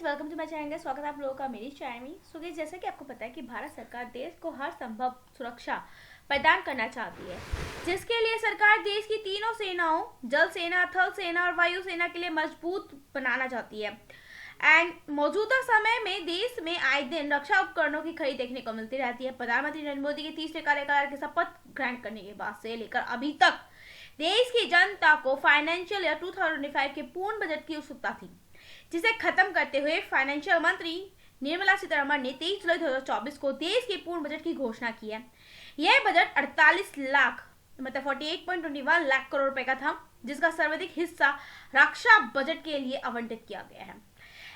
Guys, welcome to my channel. स्वागत है आप लोगों का मेरी चैनल में। सो गाइस, जैसा कि आपको पता है कि भारत सरकार देश को हर संभव सुरक्षा प्रदान करना चाहती है, जिसके लिए सरकार देश की तीनों सेनाओं, जल सेना, थल सेना और वायु सेना के लिए मजबूत बनाना चाहती है। एंड मौजूदा समय में देश में आए दिन रक्षा उपकरणों की खरीद देखने को मिलती रहती है। प्रधानमंत्री नरेंद्र मोदी के तीसरे कार्यकाल के शपथ ग्रहण करने के बाद से लेकर अभी तक देश की जनता को फाइनेंशियल ईयर 2025 के पूर्ण बजट की उत्सुकता थी, जिसे खत्म करते हुए फाइनेंशियल मंत्री निर्मला सीतारमण ने 23 जुलाई 2024 को देश के पूर्ण बजट की घोषणा की है। यह बजट 48 लाख मतलब 48.21 लाख करोड़ रुपए का था, जिसका सर्वाधिक हिस्सा रक्षा बजट के लिए आवंटित किया गया है।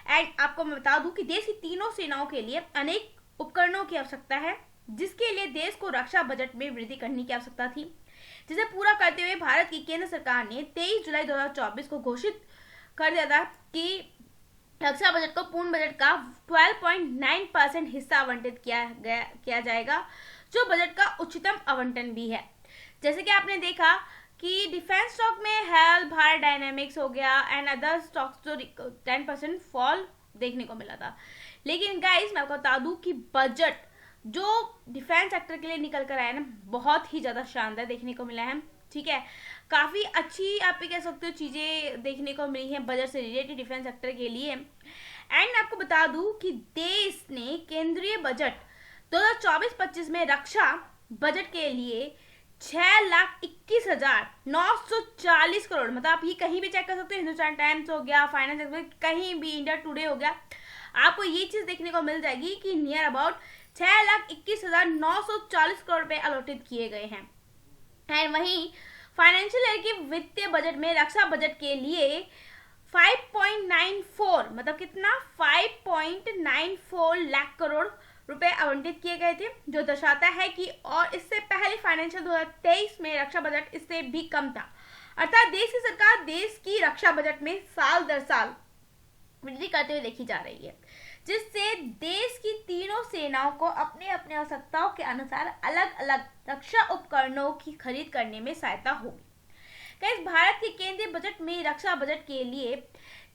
एंड आपको मैं बता दूं कि देश की तीनों सेनाओं के लिए अनेक उपकरणों की आवश्यकता है, जिसके लिए देश को रक्षा बजट में वृद्धि करने की आवश्यकता थी, जिसे पूरा करते हुए भारत की केंद्र सरकार ने 23 जुलाई 2024 को घोषित कर दिया था कि रक्षा बजट को पूर्ण बजट का 12.9% हिस्सा आवंटित किया जाएगा, जो बजट का उच्चतम आवंटन भी है। जैसे कि आपने देखा कि डिफेंस स्टॉक में हेल, भारत डायनेमिक्स हो गया एंड अदर स्टॉक्स जो 10% फॉल देखने को मिला था। लेकिन गाइस, मैं आपको बता दूं कि बजट जो डिफेंस सेक्टर के लिए निकल कर आया ना, बहुत ही ज्यादा शानदार देखने को मिला है। ठीक है, काफी अच्छी आप कह सकते हो चीजें देखने को मिली हैं बजट से रिलेटेड डिफेंस सेक्टर के लिए। एंड आपको बता दूं कि देश ने केंद्रीय बजट 2024-25 में रक्षा बजट के लिए 6,21,940 करोड़, मतलब आप ये कहीं भी चेक कर सकते हो, हिंदुस्तान टाइम्स हो गया, फाइनेंस, कहीं भी, इंडिया टुडे हो गया, आपको ये चीज देखने को मिल जाएगी कि नियर अबाउट 6,21,940 करोड़ रुपए अलॉटेड किए गए हैं। एंड वहीं फाइनेंशियल ईयर के वित्तीय बजट में रक्षा बजट के लिए 5.94 मतलब कितना 5.94 लाख करोड़ रुपए आवंटित किए गए थे, जो दर्शाता है कि और इससे पहले फाइनेंशियल 2023 में रक्षा बजट इससे भी कम था। अर्थात देश की सरकार देश की रक्षा बजट में साल दर साल वृद्धि करते हुए देखी जा रही है, जिससे देश की तीनों सेनाओं को अपने अपने आवश्यकताओं के अनुसार अलग अलग रक्षा उपकरणों की खरीद करने में सहायता होगी। गाइस, भारत के केंद्रीय बजट में रक्षा बजट के लिए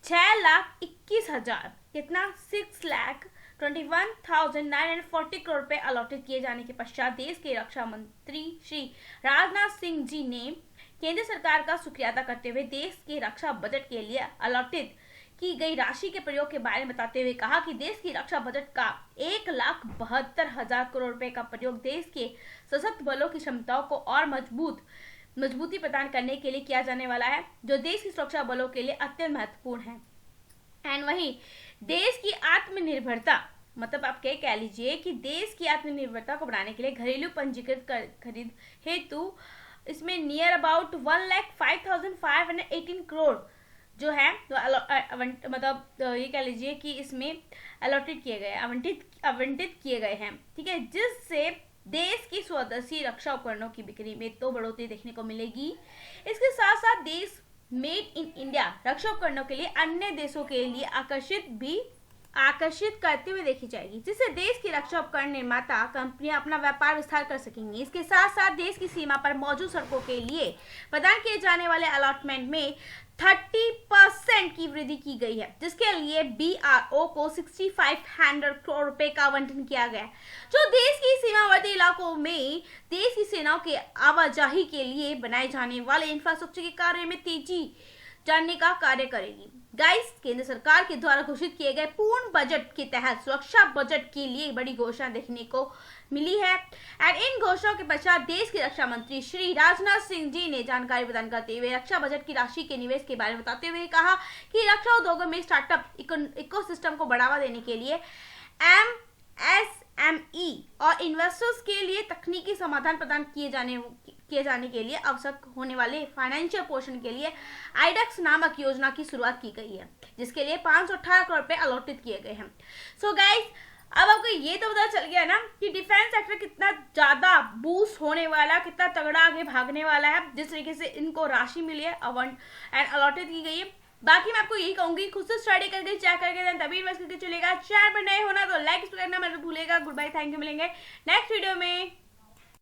6,21,000 कितना 6,21,940 करोड़ रुपए अलॉटेड किए जाने के पश्चात देश के रक्षा मंत्री श्री राजनाथ सिंह जी ने केंद्र सरकार का शुक्रिया अदा करते हुए देश के रक्षा बजट के लिए अलॉटेड की गई राशि के प्रयोग के बारे में बताते हुए कहा कि देश की रक्षा बजट का 1,72,000 करोड़ रुपए का प्रयोग देश के सशस्त्र बलों की क्षमताओं को और मजबूती प्रदान करने के लिए किया जाने वाला है, जो देश की सुरक्षा बलों के लिए अत्यंत महत्वपूर्ण है। एंड वहीं देश की आत्मनिर्भरता, मतलब आप क्या कह लीजिए कि देश की आत्मनिर्भरता को बढ़ाने के लिए घरेलू पंजीकृत खरीद हेतु इसमें नियर अबाउट 1,05,518 करोड़ जो है मतलब ये कह लीजिए कि इसमें अलॉटेड किए गए, आवंटित किए गए हैं। ठीक है, जिससे देश की स्वदेशी रक्षा उपकरणों की बिक्री में तो बढ़ोतरी देखने को मिलेगी। इसके साथ साथ देश मेड इन इंडिया रक्षा उपकरणों के लिए अन्य देशों के लिए आकर्षित करते हुए देखी जाएगी, जिससे देश की रक्षा उपकरण निर्माता कंपनियां अपना व्यापार विस्तार कर सकेंगी। इसके साथ साथ देश की सीमा पर मौजूद सड़कों के लिए प्रदान किए जाने वाले अलॉटमेंट में 30% की वृद्धि की गई है, जिसके लिए BRO को 6,500 करोड़ रुपए का आवंटन किया गया है, जो देश की सीमावर्ती इलाकों में देश की सेनाओं के आवाजाही के लिए बनाए जाने वाले इंफ्रास्ट्रक्चर के कार्य में तेजी जानने का कार्य करेगी। गाइस, केंद्र सरकार के द्वारा घोषित किए गए पूर्ण बजट के तहत सुरक्षा बजट के लिए बड़ी घोषणा देखने को मिली है। एंड इन घोषणाओं के पश्चात देश के रक्षा मंत्री श्री राजनाथ सिंह जी ने जानकारी प्रदान करते हुए रक्षा बजट की राशि के निवेश के बारे में बताते हुए कहा कि रक्षा उद्योगों में स्टार्टअप इकोसिस्टम को बढ़ावा देने के लिए MSME और इन्वेस्टर्स के लिए तकनीकी समाधान प्रदान किए जाने के लिए आवश्यक होने वाले फाइनेंशियल पोर्शन के लिए आइडक्स नामक योजना की शुरुआत की गई है, जिसके लिए 518 करोड़ रुपए अलॉटेड किए गए हैं। सो गाइस, अब आपको ये तो पता चल गया ना कि डिफेंस सेक्टर कितना ज्यादा बूस्ट होने वाला, कितना तगड़ा आगे भागने वाला है, जिस तरीके से इनको राशि मिली है एंड अलॉटेड की गई है। बाकी मैं आपको यही कहूंगी, खुद से स्टडी करके चेक करके तभी इन्वेस्ट करके चलेगा। चैनल पर नए होना तो लाइक करना मत भूलेगा। गुड बाय, थैंक यू, मिलेंगे नेक्स्ट वीडियो में।